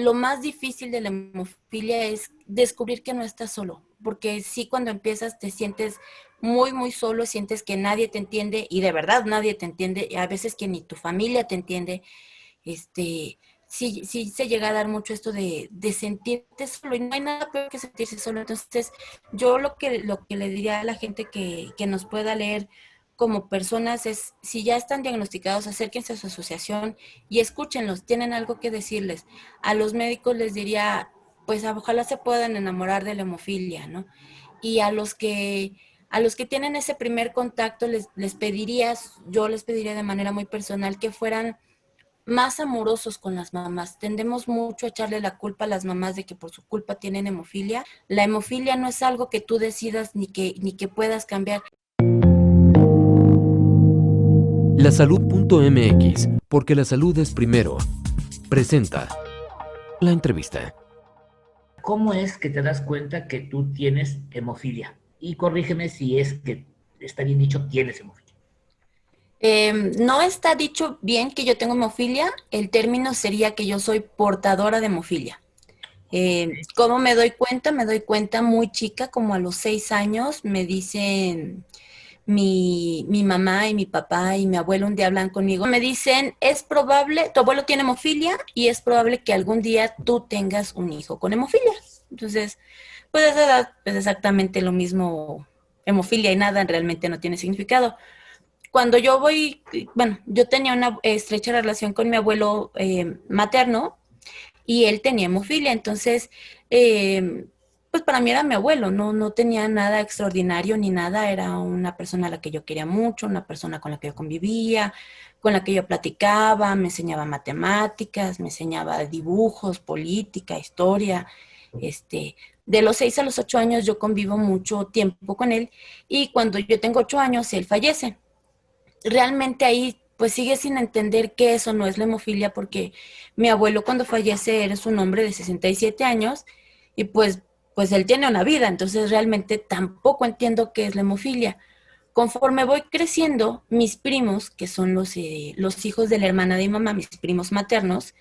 lo más difícil de la hemofilia es descubrir que no estás solo, porque sí, cuando empiezas te sientes muy, muy solo, sientes que nadie te entiende y de verdad nadie te entiende, y a veces que ni tu familia te entiende. este, sí, sí se llega a dar mucho esto de sentirte solo y no hay nada peor que sentirse solo. Entonces, yo lo que le diría a la gente que nos pueda leer como personas es, si ya están diagnosticados, acérquense a su asociación y escúchenlos, tienen algo que decirles. A los médicos les diría, pues ojalá se puedan enamorar de la hemofilia, ¿no? Y a los que tienen ese primer contacto les pediría, yo les pediría de manera muy personal que fueran más amorosos con las mamás. Tendemos mucho a echarle la culpa a las mamás de que por su culpa tienen hemofilia. La hemofilia no es algo que tú decidas ni que puedas cambiar. Lasalud.mx, porque la salud es primero. Presenta la entrevista. ¿Cómo es que te das cuenta que tú tienes hemofilia? Y corrígeme si es que está bien dicho, tienes hemofilia. No está dicho bien que yo tengo hemofilia, el término sería que yo soy portadora de hemofilia. ¿Cómo me doy cuenta? Me doy cuenta muy chica, como a los 6 años, me dicen mi mamá y mi papá y mi abuelo un día hablan conmigo, me dicen, es probable, tu abuelo tiene hemofilia y es probable que algún día tú tengas un hijo con hemofilia. Entonces, pues a esa edad es exactamente lo mismo, hemofilia y nada realmente no tiene significado. Cuando yo voy, bueno, yo tenía una estrecha relación con mi abuelo materno y él tenía hemofilia, entonces, pues para mí era mi abuelo, no tenía nada extraordinario ni nada, era una persona a la que yo quería mucho, una persona con la que yo convivía, con la que yo platicaba, me enseñaba matemáticas, me enseñaba dibujos, política, historia, este, de los 6 a los 8 años yo convivo mucho tiempo con él y cuando yo tengo 8 años él fallece. Realmente ahí pues sigue sin entender que eso no es la hemofilia porque mi abuelo cuando fallece era un hombre de 67 años y pues él tiene una vida, entonces realmente tampoco entiendo qué es la hemofilia. Conforme voy creciendo, mis primos, que son los hijos de la hermana de mi mamá, mis primos maternos,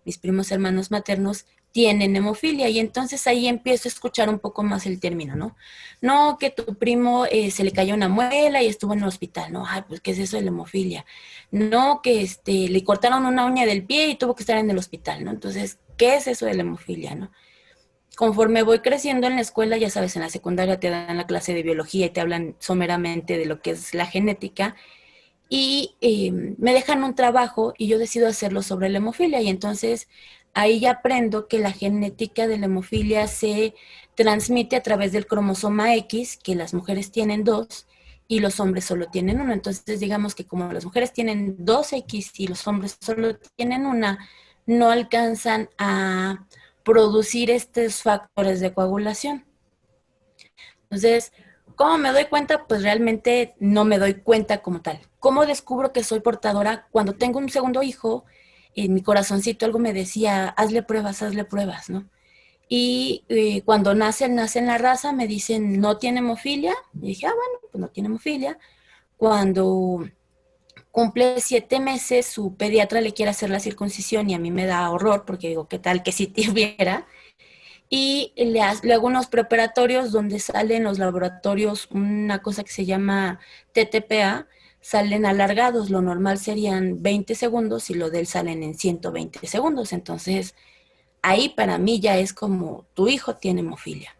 mis primos hermanos maternos, tienen hemofilia y entonces ahí empiezo a escuchar un poco más el término, ¿no? No, que tu primo se le cayó una muela y estuvo en el hospital, ¿no? Ay, pues, ¿qué es eso de la hemofilia? No, que le cortaron una uña del pie y tuvo que estar en el hospital, ¿no? Entonces, ¿qué es eso de la hemofilia, no? Conforme voy creciendo en la escuela, ya sabes, en la secundaria te dan la clase de biología y te hablan someramente de lo que es la genética y me dejan un trabajo y yo decido hacerlo sobre la hemofilia y entonces ahí ya aprendo que la genética de la hemofilia se transmite a través del cromosoma X, que las mujeres tienen dos y los hombres solo tienen uno. Entonces digamos que como las mujeres tienen dos X y los hombres solo tienen una, no alcanzan a producir estos factores de coagulación. Entonces, ¿cómo me doy cuenta? Pues realmente no me doy cuenta como tal. ¿Cómo descubro que soy portadora? Cuando tengo un segundo hijo, en mi corazoncito algo me decía, hazle pruebas, ¿no? Y cuando nace en la raza, me dicen, no tiene hemofilia. Y dije, bueno, pues no tiene hemofilia. Cuando cumple 7 meses, su pediatra le quiere hacer la circuncisión y a mí me da horror porque digo, ¿qué tal que si tuviera? Y le hago unos preparatorios donde salen los laboratorios una cosa que se llama TTPA, salen alargados, lo normal serían 20 segundos y lo de él salen en 120 segundos, entonces ahí para mí ya es como tu hijo tiene hemofilia.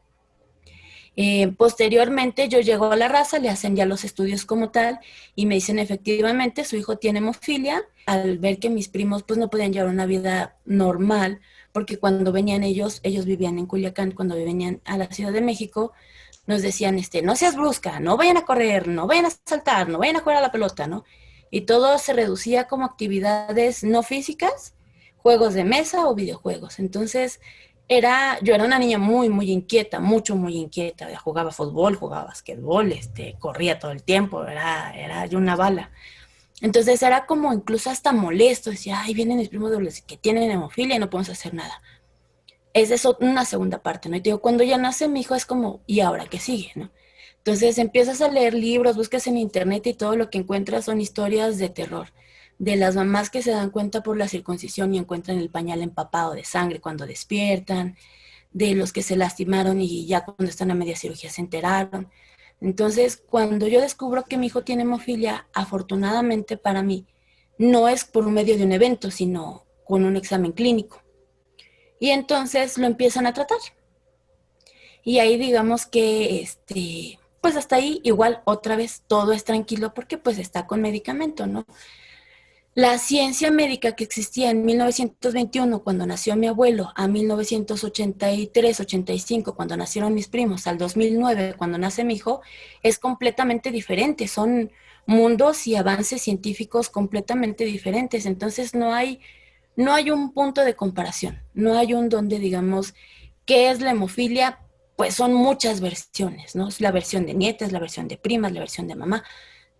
Posteriormente yo llego a la raza, le hacen ya los estudios como tal y me dicen efectivamente su hijo tiene hemofilia. Al ver que mis primos pues no podían llevar una vida normal, porque cuando venían ellos vivían en Culiacán, cuando venían a la Ciudad de México, nos decían, no seas brusca, no vayan a correr, no vayan a saltar, no vayan a jugar a la pelota, ¿no? Y todo se reducía como actividades no físicas, juegos de mesa o videojuegos. Entonces, yo era una niña muy, muy inquieta, muy inquieta. Jugaba fútbol, jugaba basquetbol, corría todo el tiempo, era yo una bala. Entonces era como incluso hasta molesto, decía, ay, vienen mis primos de los que tienen hemofilia y no podemos hacer nada. Es eso, una segunda parte, ¿no? Y te digo, cuando ya nace mi hijo es como, ¿y ahora qué sigue, no? Entonces empiezas a leer libros, buscas en internet y todo lo que encuentras son historias de terror. de las mamás que se dan cuenta por la circuncisión y encuentran el pañal empapado de sangre cuando despiertan, de los que se lastimaron y ya cuando están a media cirugía se enteraron. Entonces, cuando yo descubro que mi hijo tiene hemofilia, afortunadamente para mí, no es por medio de un evento, sino con un examen clínico. Y entonces lo empiezan a tratar. Y ahí digamos que, pues hasta ahí igual otra vez todo es tranquilo porque pues está con medicamento, ¿no? La ciencia médica que existía en 1921 cuando nació mi abuelo, a 1983, 85 cuando nacieron mis primos, al 2009 cuando nace mi hijo, es completamente diferente. Son mundos y avances científicos completamente diferentes. Entonces no hay un punto de comparación, no hay un donde digamos qué es la hemofilia, pues son muchas versiones, ¿no? Es la versión de nietas, la versión de primas, la versión de mamá,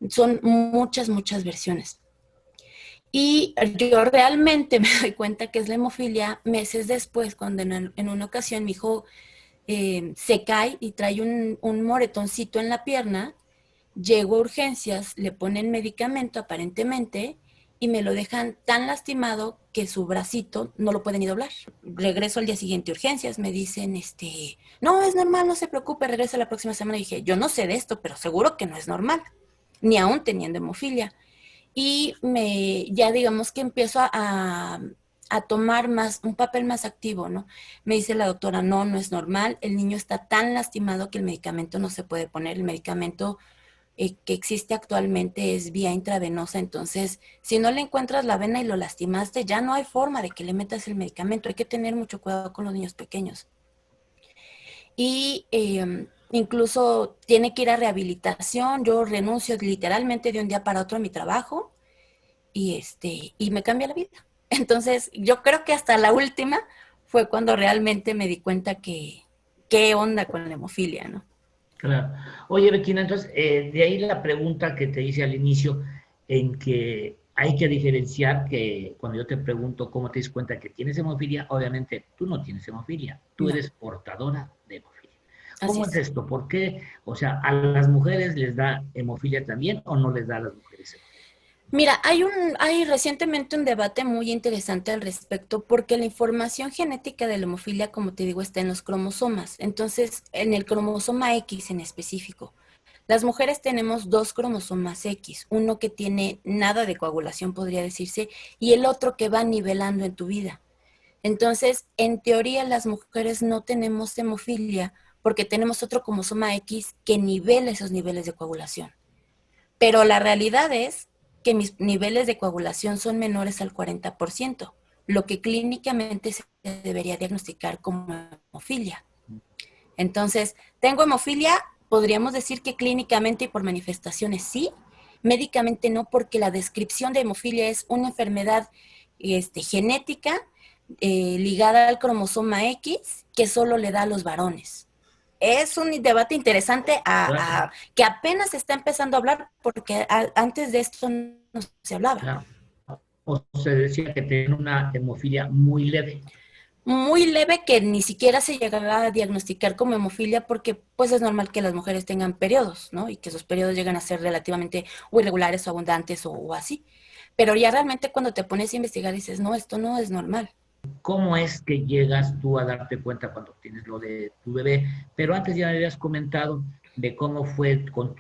son muchas, muchas versiones. Y yo realmente me doy cuenta que es la hemofilia meses después, cuando en una ocasión mi hijo se cae y trae un moretoncito en la pierna, llego a urgencias, le ponen medicamento aparentemente y me lo dejan tan lastimado que su bracito no lo puede ni doblar. Regreso al día siguiente a urgencias, me dicen, no, es normal, no se preocupe, regresa la próxima semana. Y dije, yo no sé de esto, pero seguro que no es normal, ni aún teniendo hemofilia. Y ya digamos que empiezo a tomar un papel más activo, ¿no? Me dice la doctora, no, no es normal, el niño está tan lastimado que el medicamento no se puede poner, el medicamento que existe actualmente es vía intravenosa, entonces si no le encuentras la vena y lo lastimaste, ya no hay forma de que le metas el medicamento, hay que tener mucho cuidado con los niños pequeños. Y incluso tiene que ir a rehabilitación, yo renuncio literalmente de un día para otro a mi trabajo y me cambia la vida. Entonces yo creo que hasta la última fue cuando realmente me di cuenta que qué onda con la hemofilia, ¿no? Claro. Oye, Betina, entonces, de ahí la pregunta que te hice al inicio, en que hay que diferenciar que cuando yo te pregunto cómo te das cuenta que tienes hemofilia, obviamente tú no tienes hemofilia, tú No, eres portadora de hemofilia. así ¿Cómo es es. esto? ¿Por qué? O sea, ¿a las mujeres les da hemofilia también o no les da a las mujeres hemofilia? Mira, hay recientemente un debate muy interesante al respecto porque la información genética de la hemofilia, como te digo, está en los cromosomas. Entonces, en el cromosoma X en específico. Las mujeres tenemos dos cromosomas X, uno que tiene nada de coagulación, podría decirse, y el otro que va nivelando en tu vida. Entonces, en teoría, las mujeres no tenemos hemofilia porque tenemos otro cromosoma X que nivela esos niveles de coagulación. Pero la realidad es que mis niveles de coagulación son menores al 40%, lo que clínicamente se debería diagnosticar como hemofilia. Entonces, ¿tengo hemofilia? Podríamos decir que clínicamente y por manifestaciones sí, médicamente no, porque la descripción de hemofilia es una enfermedad genética ligada al cromosoma X que solo le da a los varones. Es un debate interesante Claro, que apenas se está empezando a hablar porque antes de esto no se hablaba. claro. O se decía que tienen una hemofilia muy leve. Muy leve que ni siquiera se llegará a diagnosticar como hemofilia porque pues es normal que las mujeres tengan periodos, ¿no? Y que sus periodos llegan a ser relativamente o irregulares o abundantes o así. Pero ya realmente cuando te pones a investigar dices, no, esto no es normal. ¿Cómo es que llegas tú a darte cuenta cuando tienes lo de tu bebé? Pero antes ya me habías comentado de cómo fue con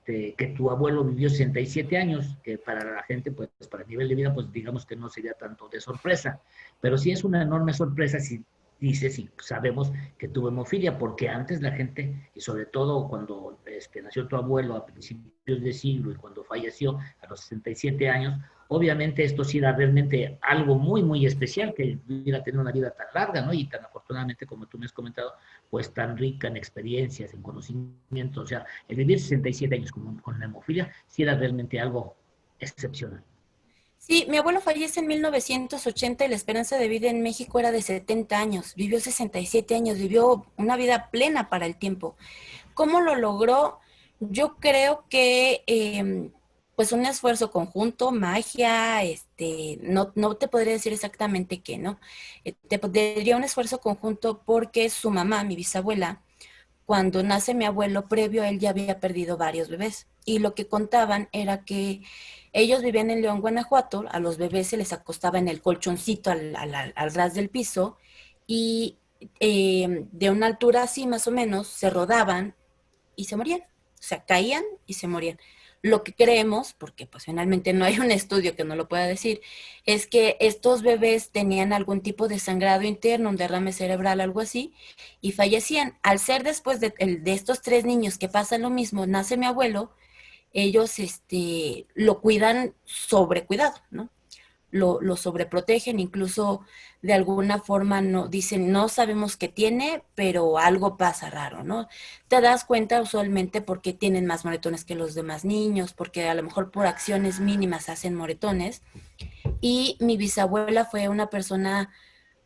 que tu abuelo vivió 67 años, que para la gente, pues para el nivel de vida, pues digamos que no sería tanto de sorpresa, pero sí es una enorme sorpresa si dices y sabemos que tuvo hemofilia, porque antes la gente, y sobre todo cuando nació tu abuelo a principios de siglo y cuando falleció a los 67 años, obviamente esto sí era realmente algo muy, muy especial, que hubiera tenido una vida tan larga, ¿no? Y tan afortunadamente, como tú me has comentado, pues tan rica en experiencias, en conocimiento. O sea, el vivir 67 años con la hemofilia sí era realmente algo excepcional. Sí, mi abuelo fallece en 1980 y la esperanza de vida en México era de 70 años. Vivió 67 años, vivió una vida plena para el tiempo. ¿Cómo lo logró? Yo creo que pues un esfuerzo conjunto, magia, no te podría decir exactamente qué, ¿no? Te diría un esfuerzo conjunto porque su mamá, mi bisabuela, cuando nace mi abuelo, previo a él ya había perdido varios bebés. Y lo que contaban era que ellos vivían en León, Guanajuato, a los bebés se les acostaba en el colchoncito al ras del piso y de una altura así más o menos se rodaban y se morían. O sea, caían y se morían. Lo que creemos, porque pues finalmente no hay un estudio que no lo pueda decir, es que estos bebés tenían algún tipo de sangrado interno, un derrame cerebral, algo así, y fallecían. Al ser después de estos 3 niños que pasa lo mismo, nace mi abuelo, ellos lo cuidan sobre cuidado, ¿no? Lo sobreprotegen, incluso de alguna forma no, dicen, no sabemos qué tiene, pero algo pasa raro, ¿no? Te das cuenta usualmente porque tienen más moretones que los demás niños, porque a lo mejor por acciones mínimas hacen moretones. Y mi bisabuela fue una persona,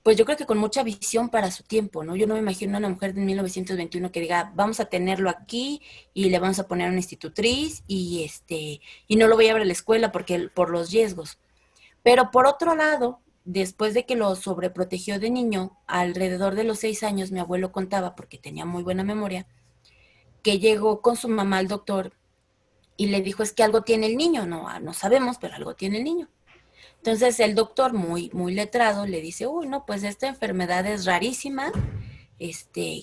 pues yo creo que con mucha visión para su tiempo, ¿no? Yo no me imagino a una mujer de 1921 que diga, vamos a tenerlo aquí y le vamos a poner una institutriz y no lo voy a ver a la escuela porque por los riesgos. Pero por otro lado, después de que lo sobreprotegió de niño, alrededor de los 6 años, mi abuelo contaba, porque tenía muy buena memoria, que llegó con su mamá al doctor y le dijo, es que algo tiene el niño, no sabemos, pero algo tiene el niño. Entonces el doctor, muy, muy letrado, le dice, uy, no, pues esta enfermedad es rarísima,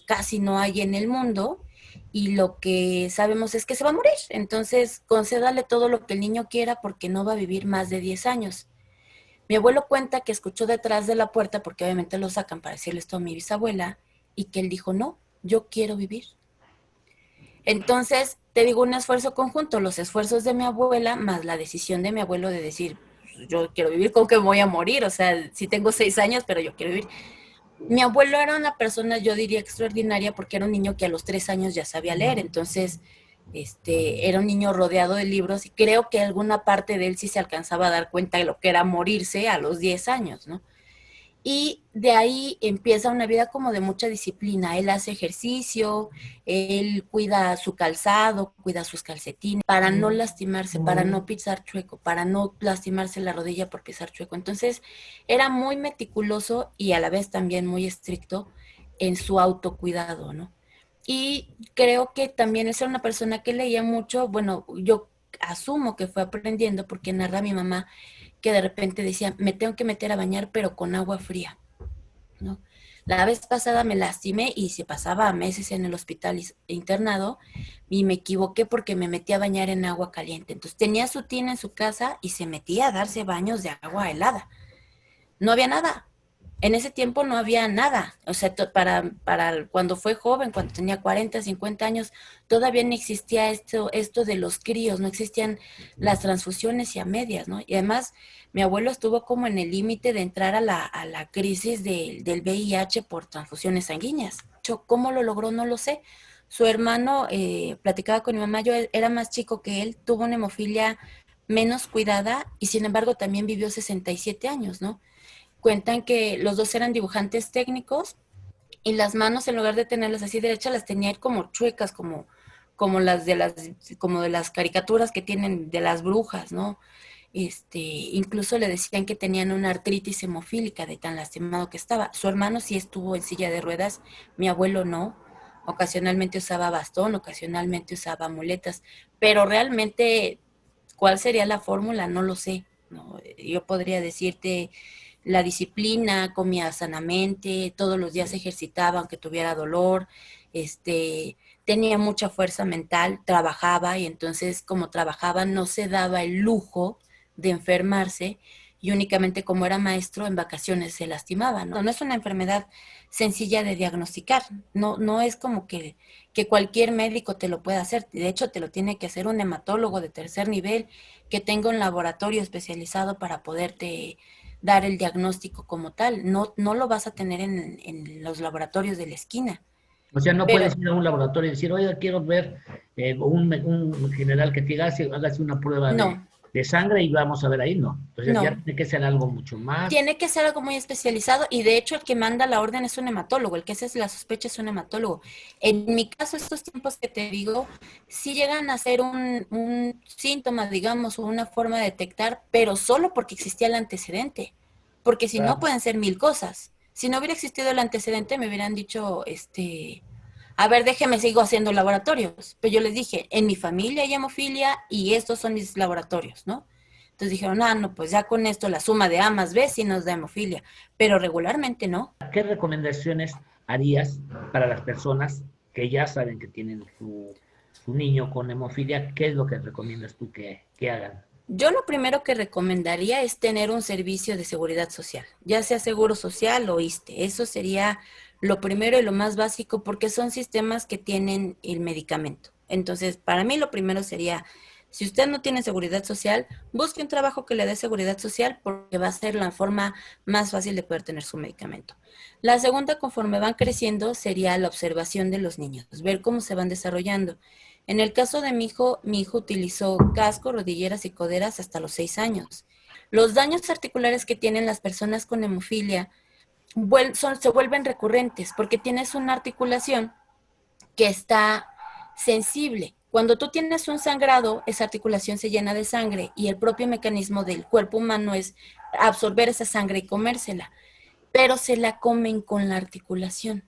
casi no hay en el mundo, y lo que sabemos es que se va a morir. Entonces concédale todo lo que el niño quiera porque no va a vivir más de 10 años. Mi abuelo cuenta que escuchó detrás de la puerta, porque obviamente lo sacan para decirle esto a mi bisabuela, y que él dijo, no, yo quiero vivir. Entonces, te digo, un esfuerzo conjunto, los esfuerzos de mi abuela, más la decisión de mi abuelo de decir, yo quiero vivir, con que me voy a morir, o sea, sí tengo 6 años, pero yo quiero vivir. Mi abuelo era una persona, yo diría, extraordinaria, porque era un niño que a los 3 años ya sabía leer, entonces era un niño rodeado de libros y creo que alguna parte de él sí se alcanzaba a dar cuenta de lo que era morirse a los 10 años, ¿no? Y de ahí empieza una vida como de mucha disciplina. Él hace ejercicio, él cuida su calzado, cuida sus calcetines, para no lastimarse, para no pisar chueco, para no lastimarse la rodilla por pisar chueco. Entonces, era muy meticuloso y a la vez también muy estricto en su autocuidado, ¿no? Y creo que también es una persona que leía mucho, bueno, yo asumo que fue aprendiendo porque narra mi mamá que de repente decía, me tengo que meter a bañar pero con agua fría, ¿no? La vez pasada me lastimé y se pasaba meses en el hospital internado y me equivoqué porque me metí a bañar en agua caliente. Entonces tenía su tina en su casa y se metía a darse baños de agua helada. No había nada. En ese tiempo no había nada. O sea, para cuando fue joven, cuando tenía 40, 50 años, todavía no existía esto de los críos, no existían las transfusiones y a medias, ¿no? Y además, mi abuelo estuvo como en el límite de entrar a la crisis del VIH por transfusiones sanguíneas. ¿Cómo lo logró? No lo sé. Su hermano, platicaba con mi mamá, yo era más chico que él, tuvo una hemofilia menos cuidada y sin embargo también vivió 67 años, ¿no? Cuentan que los dos eran dibujantes técnicos y las manos, en lugar de tenerlas así derechas, las tenía como chuecas, como de las caricaturas que tienen de las brujas, ¿no? Incluso le decían que tenían una artritis hemofílica de tan lastimado que estaba. Su hermano sí estuvo en silla de ruedas, mi abuelo no. Ocasionalmente usaba bastón, ocasionalmente usaba muletas, pero realmente, ¿cuál sería la fórmula? No lo sé, ¿no? Yo podría decirte la disciplina, comía sanamente, todos los días se ejercitaba aunque tuviera dolor, tenía mucha fuerza mental, trabajaba y entonces como trabajaba no se daba el lujo de enfermarse y únicamente como era maestro en vacaciones se lastimaba, ¿no? No es una enfermedad sencilla de diagnosticar, no es como que cualquier médico te lo pueda hacer, de hecho te lo tiene que hacer un hematólogo de tercer nivel que tenga un laboratorio especializado para poderte dar el diagnóstico como tal. No lo vas a tener en los laboratorios de la esquina. O sea, no Pero puedes ir a un laboratorio y decir, oiga, quiero ver un general que te diga, hágase una prueba no, de sangre y vamos a ver ahí, no. Entonces ya no. tiene que ser algo mucho más. Tiene que ser algo muy especializado y de hecho el que manda la orden es un hematólogo, el que hace la sospecha es un hematólogo. En mi caso, estos tiempos que te digo, sí llegan a ser un síntoma, digamos, o una forma de detectar, pero solo porque existía el antecedente, porque si no Claro. pueden ser mil cosas. Si no hubiera existido el antecedente, me hubieran dicho, a ver, déjeme, sigo haciendo laboratorios. Pero yo les dije, en mi familia hay hemofilia y estos son mis laboratorios, ¿no? Entonces dijeron, no, pues ya con esto la suma de A más B sí nos da hemofilia, pero regularmente no. ¿Qué recomendaciones harías para las personas que ya saben que tienen su niño con hemofilia? ¿Qué es lo que recomiendas tú que hagan? Yo lo primero que recomendaría es tener un servicio de seguridad social, ya sea seguro social o ISSSTE. Eso sería lo primero y lo más básico porque son sistemas que tienen el medicamento. Entonces, para mí lo primero sería, si usted no tiene seguridad social, busque un trabajo que le dé seguridad social porque va a ser la forma más fácil de poder tener su medicamento. La segunda, conforme van creciendo, sería la observación de los niños, ver cómo se van desarrollando. En el caso de mi hijo utilizó casco, rodilleras y coderas hasta los 6 años. Los daños articulares que tienen las personas con hemofilia se vuelven recurrentes porque tienes una articulación que está sensible. Cuando tú tienes un sangrado, esa articulación se llena de sangre y el propio mecanismo del cuerpo humano es absorber esa sangre y comérsela, pero se la comen con la articulación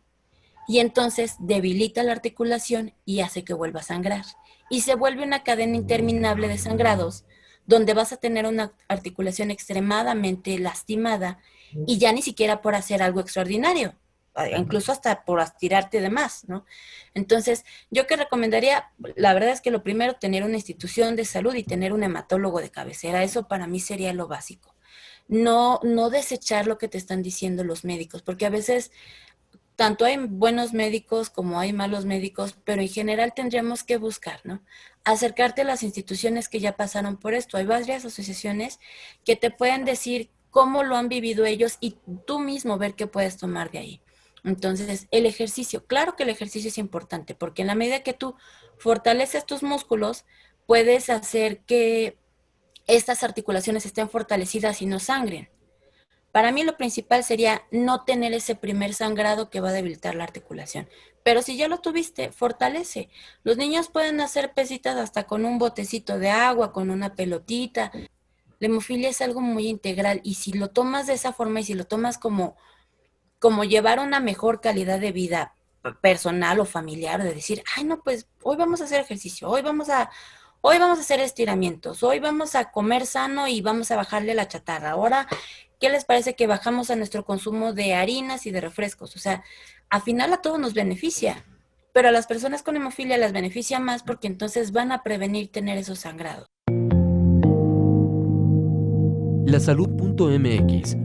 y entonces debilita la articulación y hace que vuelva a sangrar. Y se vuelve una cadena interminable de sangrados donde vas a tener una articulación extremadamente lastimada y ya ni siquiera por hacer algo extraordinario, incluso hasta por estirarte de más, ¿no? Entonces, yo que recomendaría, la verdad es que lo primero, tener una institución de salud y tener un hematólogo de cabecera, eso para mí sería lo básico. No desechar lo que te están diciendo los médicos, porque a veces tanto hay buenos médicos como hay malos médicos, pero en general tendríamos que buscar, ¿no? Acercarte a las instituciones que ya pasaron por esto. Hay varias asociaciones que te pueden decir cómo lo han vivido ellos y tú mismo ver qué puedes tomar de ahí. Entonces, el ejercicio, claro que el ejercicio es importante, porque en la medida que tú fortaleces tus músculos, puedes hacer que estas articulaciones estén fortalecidas y no sangren. Para mí lo principal sería no tener ese primer sangrado que va a debilitar la articulación. Pero si ya lo tuviste, fortalece. Los niños pueden hacer pesitas hasta con un botecito de agua, con una pelotita. La hemofilia es algo muy integral y si lo tomas de esa forma y si lo tomas como llevar una mejor calidad de vida personal o familiar, de decir, ay, no, pues hoy vamos a hacer ejercicio, hoy vamos a hacer estiramientos, hoy vamos a comer sano y vamos a bajarle la chatarra. Ahora, ¿qué les parece que bajamos a nuestro consumo de harinas y de refrescos? O sea, al final a todos nos beneficia, pero a las personas con hemofilia las beneficia más porque entonces van a prevenir tener esos sangrados. Lasalud.mx